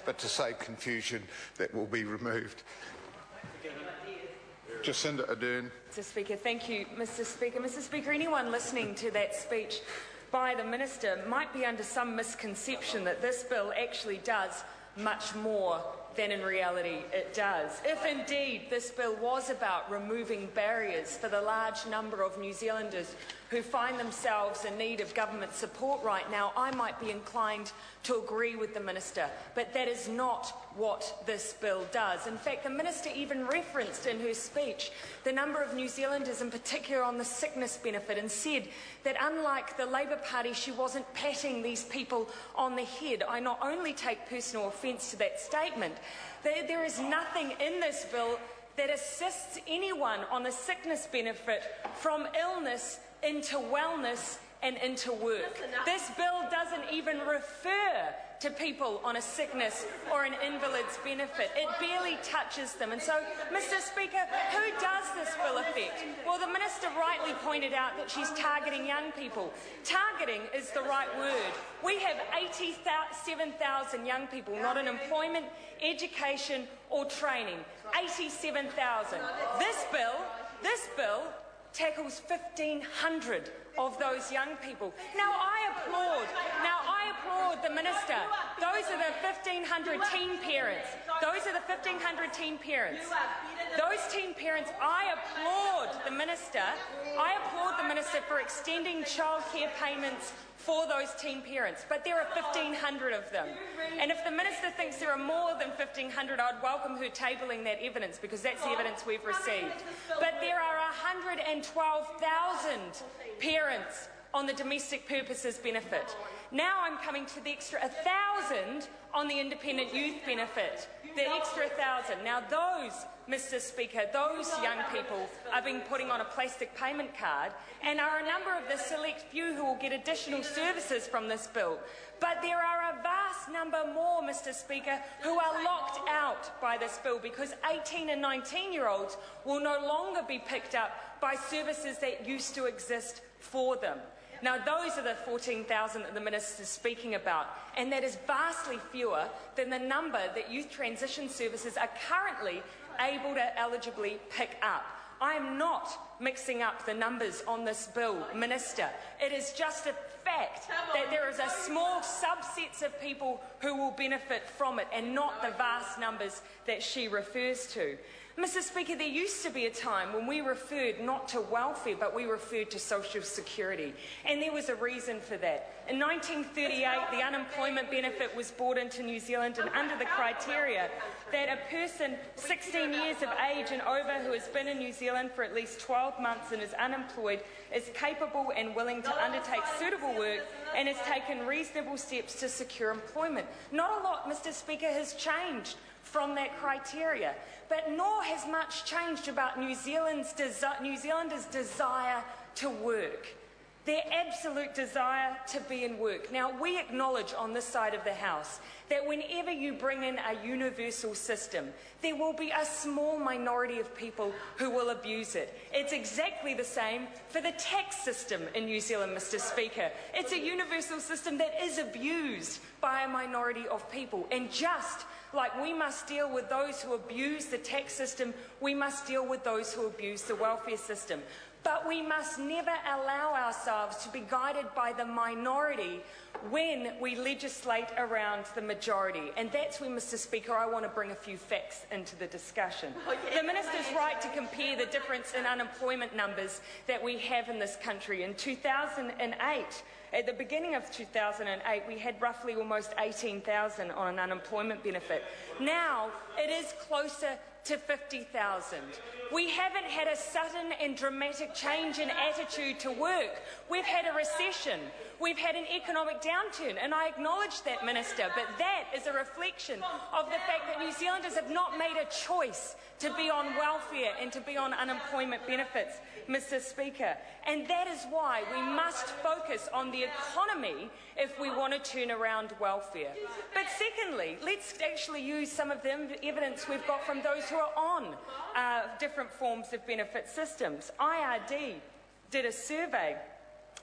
but to save confusion, that will be removed. Jacinda Ardern. Mr. Speaker, thank you, Mr. Speaker. Mr. Speaker, anyone listening to that speech by the Minister might be under some misconception that this bill actually does much more than in reality it does. If indeed this bill was about removing barriers for the large number of New Zealanders who find themselves in need of government support right now, I might be inclined to agree with the Minister, but that is not what this bill does. In fact, the Minister even referenced in her speech the number of New Zealanders in particular on the sickness benefit and said that unlike the Labour Party, she wasn't patting these people on the head. I not only take personal offence to that statement, there is nothing in this bill that assists anyone on a sickness benefit from illness into wellness and into work. This bill doesn't even refer to people on a sickness or an invalid's benefit. It barely touches them. And so, Mr. Speaker, who does this bill affect? Well, the Minister rightly pointed out that she's targeting young people. Targeting is the right word. We have 87,000 young people not in employment, education or training. 87,000. This bill tackles 1,500 of those young people. Now I applaud the Minister. Those are the 1,500 teen parents. Those teen parents, I applaud the Minister. I applaud the Minister for extending childcare payments for those teen parents, but there are 1,500 of them. And if the Minister thinks there are more than 1,500, I'd welcome her tabling that evidence, because that's the evidence we've received. But there are 112,000 parents on the domestic purposes benefit. Now I'm coming to the extra 1,000 on the independent youth benefit, the extra 1,000. Now those, Mr. Speaker, those young people are being putting on a plastic payment card and are a number of the select few who will get additional services from this bill. But there are a vast number more, Mr. Speaker, who are locked out by this bill because 18 and 19-year-olds will no longer be picked up by services that used to exist for them. Now, those are the 14,000 that the Minister is speaking about, and that is vastly fewer than the number that youth transition services are currently able to eligibly pick up. I am not mixing up the numbers on this bill, Minister. It is just a fact that there is a small subset of people who will benefit from it and not the vast numbers that she refers to. Mr. Speaker, there used to be a time when we referred not to welfare but we referred to social security, and there was a reason for that. In 1938, the unemployment benefit was brought into New Zealand, and under the criteria that a person 16 years of age and over who has been in New Zealand for at least 12 months and is unemployed is capable and willing to undertake suitable work and has taken reasonable steps to secure employment. Not a lot, Mr. Speaker, has changed from that criteria, but nor has much changed about New Zealanders' desire to work, their absolute desire to be in work. Now, we acknowledge on this side of the House that whenever you bring in a universal system, there will be a small minority of people who will abuse it. It's exactly the same for the tax system in New Zealand, Mr. Speaker. It's a universal system that is abused by a minority of people, and just like we must deal with those who abuse the tax system, we must deal with those who abuse the welfare system. But we must never allow ourselves to be guided by the minority when we legislate around the majority. And that's where, Mr. Speaker, I want to bring a few facts into the discussion. The Minister's right to compare the difference in unemployment numbers that we have in this country. In 2008, at the beginning of 2008, we had roughly almost 18,000 on an unemployment benefit. Now it is closer to 50,000. We haven't had a sudden and dramatic change in attitude to work. We've had a recession. We've had an economic downturn, and I acknowledge that, Minister, but that is a reflection of the fact that New Zealanders have not made a choice to be on welfare and to be on unemployment benefits, Mr. Speaker. And that is why we must focus on the economy if we want to turn around welfare. But secondly, let's actually use some of the evidence we've got from those who are on different forms of benefit systems. IRD did a survey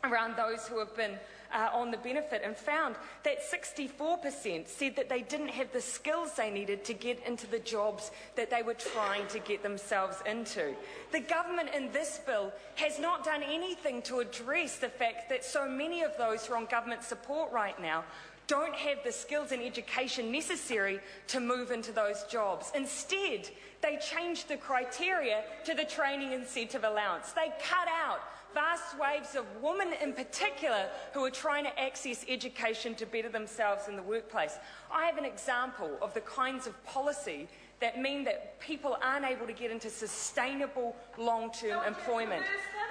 around those who have been on the benefit and found that 64% said that they didn't have the skills they needed to get into the jobs that they were trying to get themselves into. The government in this bill has not done anything to address the fact that so many of those who are on government support right now don't have the skills and education necessary to move into those jobs. Instead, they changed the criteria to the training incentive allowance. They cut out vast swathes of women in particular who are trying to access education to better themselves in the workplace. I have an example of the kinds of policy that mean that people aren't able to get into sustainable long-term employment.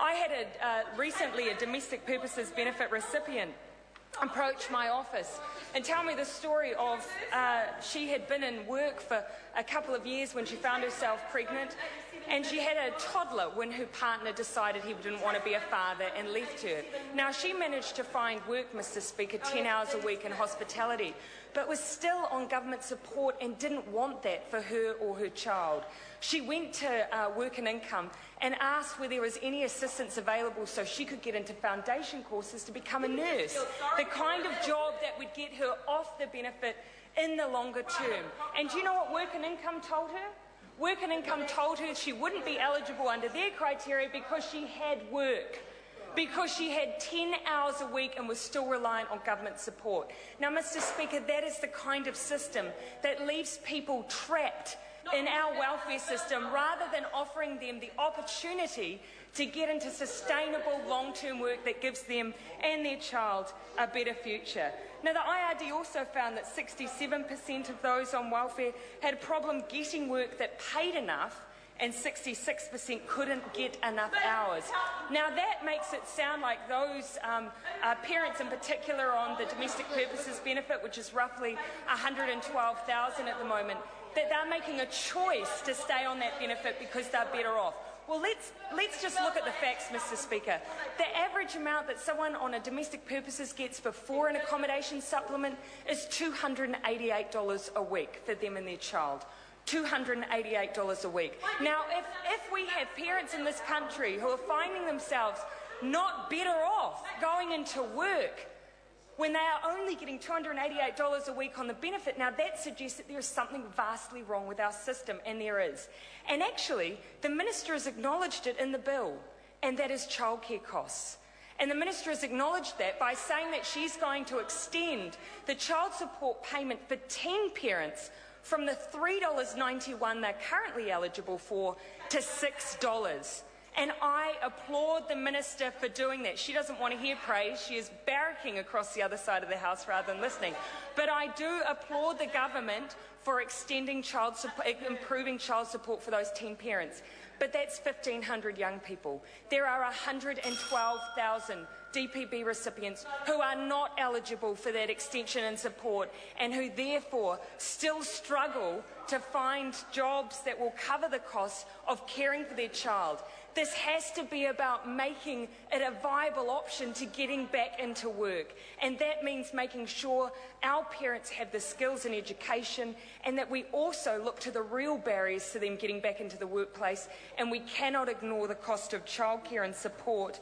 I had recently a domestic purposes benefit recipient approach my office and tell me the story of she had been in work for a couple of years when she found herself pregnant, and she had a toddler when her partner decided he didn't want to be a father and left her. Now, she managed to find work, Mr. Speaker, 10 hours a week in hospitality, but was still on government support and didn't want that for her or her child. She went to Work and Income and asked whether there was any assistance available so she could get into foundation courses to become a nurse, the kind of job that would get her off the benefit in the longer term. And do you know what Work and Income told her? Work and Income told her she wouldn't be eligible under their criteria because she had work, because she had 10 hours a week and was still reliant on government support. Now, Mr. Speaker, that is the kind of system that leaves people trapped in our welfare system rather than offering them the opportunity to get into sustainable long-term work that gives them and their child a better future. Now, the IRD also found that 67% of those on welfare had a problem getting work that paid enough, and 66% couldn't get enough hours. Now, that makes it sound like those parents in particular on the domestic purposes benefit, which is roughly 112,000 at the moment, that they're making a choice to stay on that benefit because they're better off. Well, let's just look at the facts, Mr. Speaker. The average amount that someone on a domestic purposes gets before an accommodation supplement is $288 a week for them and their child. $288 a week. Now, if we have parents in this country who are finding themselves not better off going into work when they are only getting $288 a week on the benefit, now that suggests that there is something vastly wrong with our system, and there is. And actually, the Minister has acknowledged it in the bill, and that is childcare costs. And the Minister has acknowledged that by saying that she's going to extend the child support payment for 10 parents from the $3.91 they're currently eligible for to $6. And I applaud the Minister for doing that. She doesn't want to hear praise. She is barracking across the other side of the House rather than listening. But I do applaud the government for extending child support, improving child support for those 10 parents. But that's 1,500 young people. There are 112,000 DPB recipients who are not eligible for that extension and support, and who therefore still struggle to find jobs that will cover the costs of caring for their child. This has to be about making it a viable option to getting back into work, and that means making sure our parents have the skills and education, and that we also look to the real barriers to them getting back into the workplace, and we cannot ignore the cost of childcare and support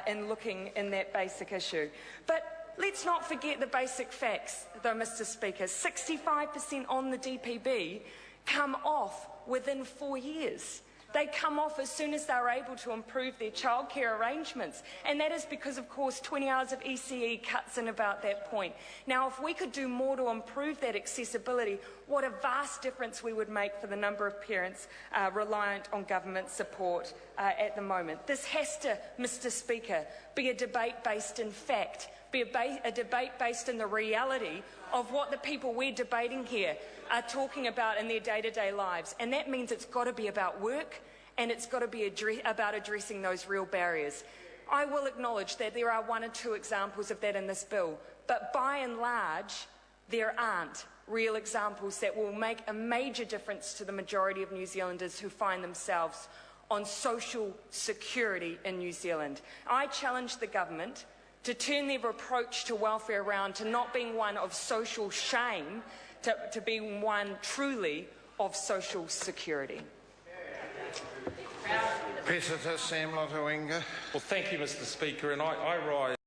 in looking in that basic issue. But let's not forget the basic facts, though, Mr. Speaker. 65% on the DPB come off within 4 years. They come off as soon as they're able to improve their childcare arrangements. And that is because, of course, 20 hours of ECE cuts in about that point. Now, if we could do more to improve that accessibility, what a vast difference we would make for the number of parents reliant on government support at the moment. This has to, Mr. Speaker, be a debate based in fact, be a debate based in the reality of what the people we're debating here are talking about in their day-to-day lives. And that means it's got to be about work, and it's got to be about addressing those real barriers. I will acknowledge that there are 1 or 2 examples of that in this bill, but by and large, there aren't real examples that will make a major difference to the majority of New Zealanders who find themselves on social security in New Zealand. I challenge the government to turn their approach to welfare around to not being one of social shame, to being one truly of social security. Senator Sam Lottoinga. Well, thank you, Mr. Speaker, and I rise